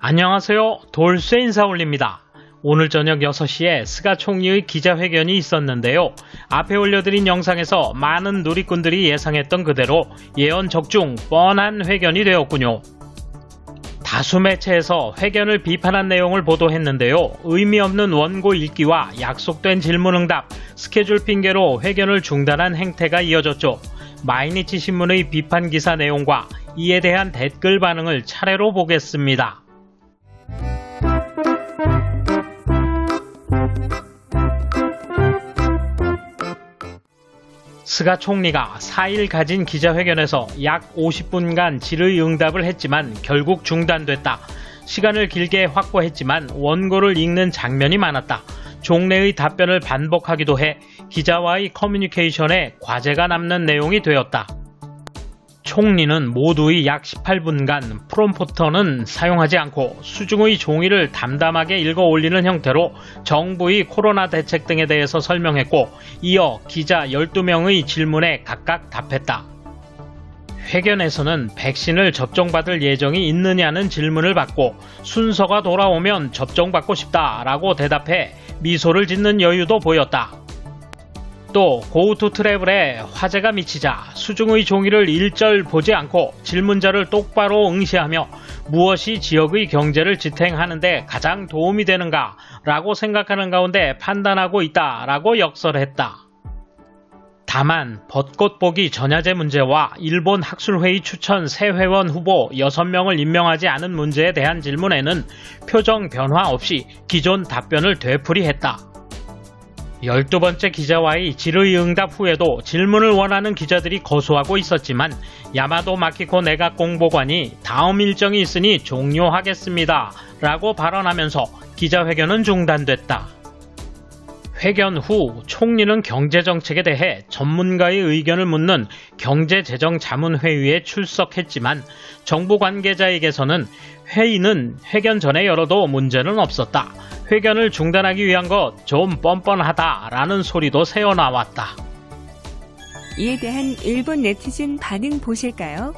안녕하세요. 돌쇠 인사 올립니다. 오늘 저녁 6시에 스가 총리의 기자회견이 있었는데요. 앞에 올려드린 영상에서 많은 누리꾼들이 예상했던 그대로 예언 적중 뻔한 회견이 되었군요. 다수 매체에서 회견을 비판한 내용을 보도했는데요. 의미 없는 원고 읽기와 약속된 질문응답, 스케줄 핑계로 회견을 중단한 행태가 이어졌죠. 마이니치 신문의 비판 기사 내용과 이에 대한 댓글 반응을 차례로 보겠습니다. 스가 총리가 4일 가진 기자회견에서 약 50분간 질의응답을 했지만 결국 중단됐다. 시간을 길게 확보했지만 원고를 읽는 장면이 많았다. 종래의 답변을 반복하기도 해 기자와의 커뮤니케이션에 과제가 남는 내용이 되었다. 총리는 모두의 약 18분간 프롬프터는 사용하지 않고 수중의 종이를 담담하게 읽어 올리는 형태로 정부의 코로나 대책 등에 대해서 설명했고, 이어 기자 12명의 질문에 각각 답했다. 회견에서는 백신을 접종받을 예정이 있느냐는 질문을 받고 순서가 돌아오면 접종받고 싶다라고 대답해 미소를 짓는 여유도 보였다. 또 고우투 트래블에 화제가 미치자 수중의 종이를 일절 보지 않고 질문자를 똑바로 응시하며 무엇이 지역의 경제를 지탱하는 데 가장 도움이 되는가 라고 생각하는 가운데 판단하고 있다 라고 역설했다. 다만 벚꽃 보기 전야제 문제와 일본 학술회의 추천 새 회원 후보 6명을 임명하지 않은 문제에 대한 질문에는 표정 변화 없이 기존 답변을 되풀이했다. 12번째 기자와의 질의응답 후에도 질문을 원하는 기자들이 거소하고 있었지만 야마도 마키코 내각공보관이 다음 일정이 있으니 종료하겠습니다 라고 발언하면서 기자회견은 중단됐다. 회견 후 총리는 경제정책에 대해 전문가의 의견을 묻는 경제재정자문회의에 출석했지만 정부 관계자에게서는 회의는 회견 전에 열어도 문제는 없었다. 회견을 중단하기 위한 것 좀 뻔뻔하다라는 소리도 새어나왔다. 이에 대한 일본 네티즌 반응 보실까요?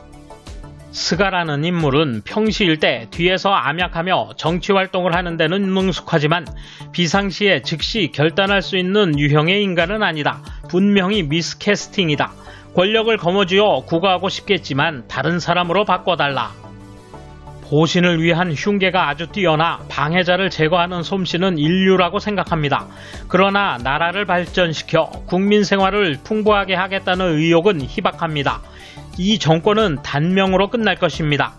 스가라는 인물은 평시일 때 뒤에서 암약하며 정치활동을 하는 데는 능숙하지만 비상시에 즉시 결단할 수 있는 유형의 인간은 아니다. 분명히 미스캐스팅이다. 권력을 거머쥐어 구가하고 싶겠지만 다른 사람으로 바꿔달라. 보신을 위한 흉계가 아주 뛰어나 방해자를 제거하는 솜씨는 인류라고 생각합니다. 그러나 나라를 발전시켜 국민 생활을 풍부하게 하겠다는 의욕은 희박합니다. 이 정권은 단명으로 끝날 것입니다.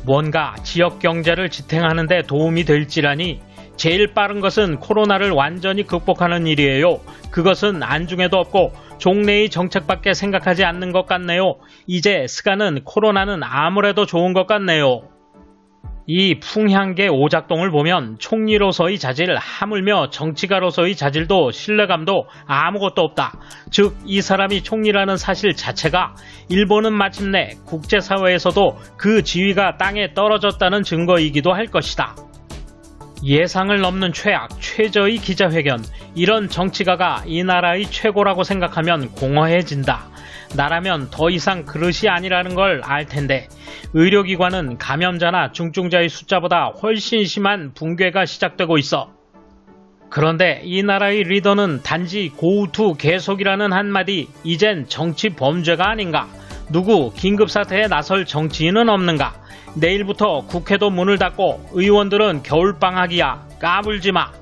뭔가 지역 경제를 지탱하는 데 도움이 될지라니 제일 빠른 것은 코로나를 완전히 극복하는 일이에요. 그것은 안중에도 없고 종래의 정책밖에 생각하지 않는 것 같네요. 이제 스가는 코로나는 아무래도 좋은 것 같네요. 이 풍향계 오작동을 보면 총리로서의 자질, 하물며 정치가로서의 자질도 신뢰감도 아무것도 없다. 즉, 이 사람이 총리라는 사실 자체가 일본은 마침내 국제사회에서도 그 지위가 땅에 떨어졌다는 증거이기도 할 것이다. 예상을 넘는 최악, 최저의 기자회견. 이런 정치가가 이 나라의 최고라고 생각하면 공허해진다. 나라면 더 이상 그릇이 아니라는 걸 알 텐데 의료기관은 감염자나 중증자의 숫자보다 훨씬 심한 붕괴가 시작되고 있어. 그런데 이 나라의 리더는 단지 고우투 계속이라는 한마디, 이젠 정치 범죄가 아닌가? 누구 긴급사태에 나설 정치인은 없는가? 내일부터 국회도 문을 닫고 의원들은 겨울방학이야. 까불지마.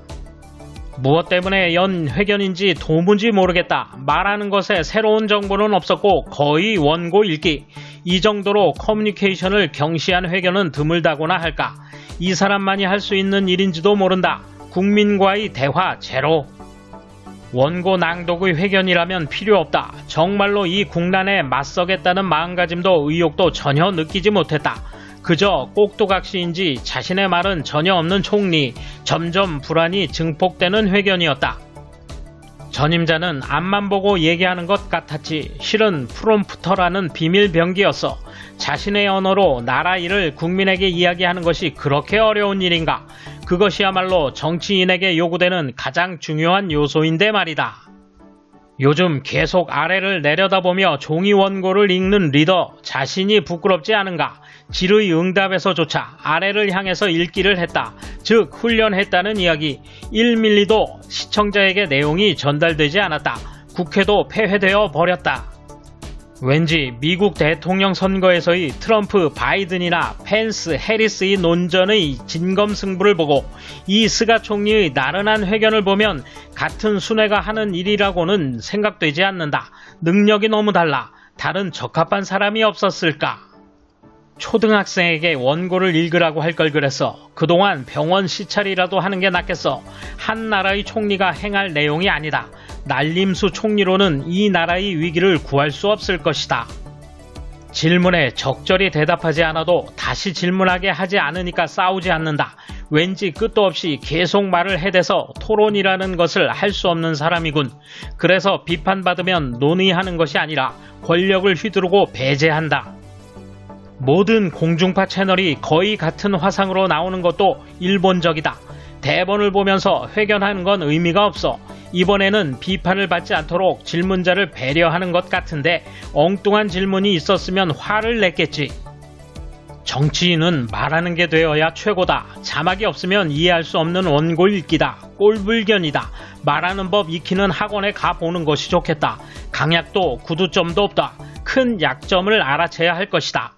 무엇 때문에 연 회견인지 도무지 모르겠다. 말하는 것에 새로운 정보는 없었고 거의 원고 읽기. 이 정도로 커뮤니케이션을 경시한 회견은 드물다고나 할까. 이 사람만이 할 수 있는 일인지도 모른다. 국민과의 대화 제로. 원고 낭독의 회견이라면 필요 없다. 정말로 이 국난에 맞서겠다는 마음가짐도 의욕도 전혀 느끼지 못했다. 그저 꼭두각시인지 자신의 말은 전혀 없는 총리, 점점 불안이 증폭되는 회견이었다. 전임자는 앞만 보고 얘기하는 것 같았지 실은 프롬프터라는 비밀병기였어. 자신의 언어로 나라 일을 국민에게 이야기하는 것이 그렇게 어려운 일인가? 그것이야말로 정치인에게 요구되는 가장 중요한 요소인데 말이다. 요즘 계속 아래를 내려다보며 종이 원고를 읽는 리더 자신이 부끄럽지 않은가? 질의 응답에서조차 아래를 향해서 읽기를 했다. 즉 훈련했다는 이야기. 1mm도 시청자에게 내용이 전달되지 않았다. 국회도 폐회되어 버렸다. 왠지 미국 대통령 선거에서의 트럼프, 바이든이나 펜스, 해리스의 논전의 진검승부를 보고 이 스가 총리의 나른한 회견을 보면 같은 순회가 하는 일이라고는 생각되지 않는다. 능력이 너무 달라. 다른 적합한 사람이 없었을까? 초등학생에게 원고를 읽으라고 할 걸 그랬어. 그동안 병원 시찰이라도 하는 게 낫겠어. 한 나라의 총리가 행할 내용이 아니다. 날림수 총리로는 이 나라의 위기를 구할 수 없을 것이다. 질문에 적절히 대답하지 않아도 다시 질문하게 하지 않으니까 싸우지 않는다. 왠지 끝도 없이 계속 말을 해대서 토론이라는 것을 할 수 없는 사람이군. 그래서 비판받으면 논의하는 것이 아니라 권력을 휘두르고 배제한다. 모든 공중파 채널이 거의 같은 화상으로 나오는 것도 일본적이다. 대본을 보면서 회견하는 건 의미가 없어. 이번에는 비판을 받지 않도록 질문자를 배려하는 것 같은데 엉뚱한 질문이 있었으면 화를 냈겠지. 정치인은 말하는 게 되어야 최고다. 자막이 없으면 이해할 수 없는 원고 읽기다. 꼴불견이다. 말하는 법 익히는 학원에 가보는 것이 좋겠다. 강약도 구두점도 없다. 큰 약점을 알아채야 할 것이다.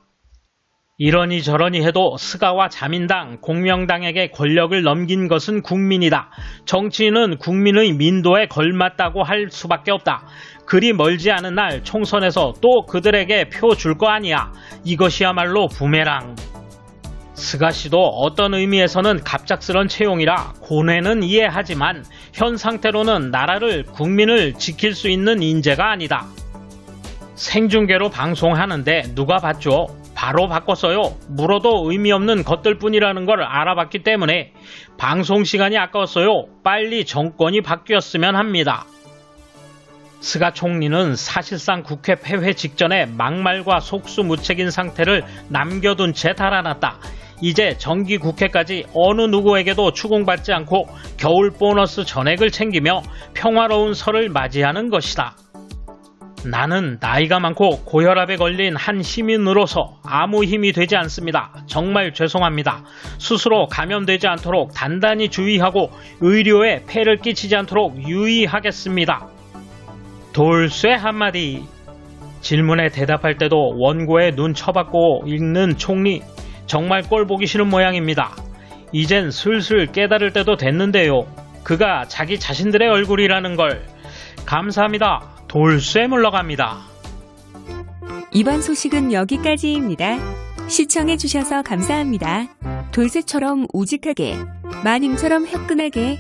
이러니 저러니 해도 스가와 자민당, 공명당에게 권력을 넘긴 것은 국민이다. 정치인은 국민의 민도에 걸맞다고 할 수밖에 없다. 그리 멀지 않은 날 총선에서 또 그들에게 표 줄 거 아니야. 이것이야말로 부메랑. 스가 씨도 어떤 의미에서는 갑작스런 채용이라 고뇌는 이해하지만 현 상태로는 나라를, 국민을 지킬 수 있는 인재가 아니다. 생중계로 방송하는데 누가 봤죠? 바로 바꿨어요. 물어도 의미 없는 것들 뿐이라는 걸 알아봤기 때문에 방송 시간이 아까웠어요. 빨리 정권이 바뀌었으면 합니다. 스가 총리는 사실상 국회 폐회 직전에 막말과 속수무책인 상태를 남겨둔 채 달아났다. 이제 정기 국회까지 어느 누구에게도 추궁받지 않고 겨울 보너스 전액을 챙기며 평화로운 설을 맞이하는 것이다. 나는 나이가 많고 고혈압에 걸린 한 시민으로서 아무 힘이 되지 않습니다. 정말 죄송합니다. 스스로 감염되지 않도록 단단히 주의하고 의료에 폐를 끼치지 않도록 유의하겠습니다. 돌쇠 한마디. 질문에 대답할 때도 원고에 눈 쳐박고 읽는 총리. 정말 꼴 보기 싫은 모양입니다. 이젠 슬슬 깨달을 때도 됐는데요. 그가 자기 자신들의 얼굴이라는 걸. 감사합니다. 돌쇠 물러갑니다. 이번 소식은 여기까지입니다. 시청해주셔서 감사합니다. 돌쇠처럼 우직하게, 마님처럼 화끈하게